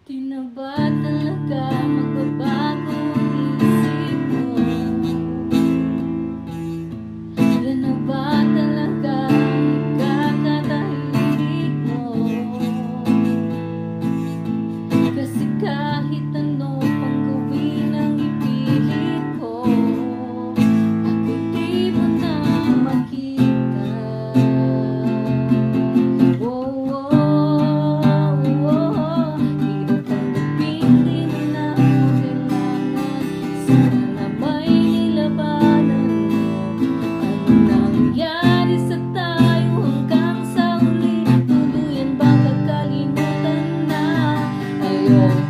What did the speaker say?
Di na ba talaga magbabago ang isip mo? Yan na ba talaga ang ikakatahimik mo? Kasi kahit ano pang gawin ang ipilit ko, ako'y di mo na makita. Oh, oh, oh, hirap tanggapin, di mo na ako kailangan. Sana na may nilabanan mo. Ano nangyari sa tayo hanggang sa huli? Tuluyan bang kakalimutan na? Ayoko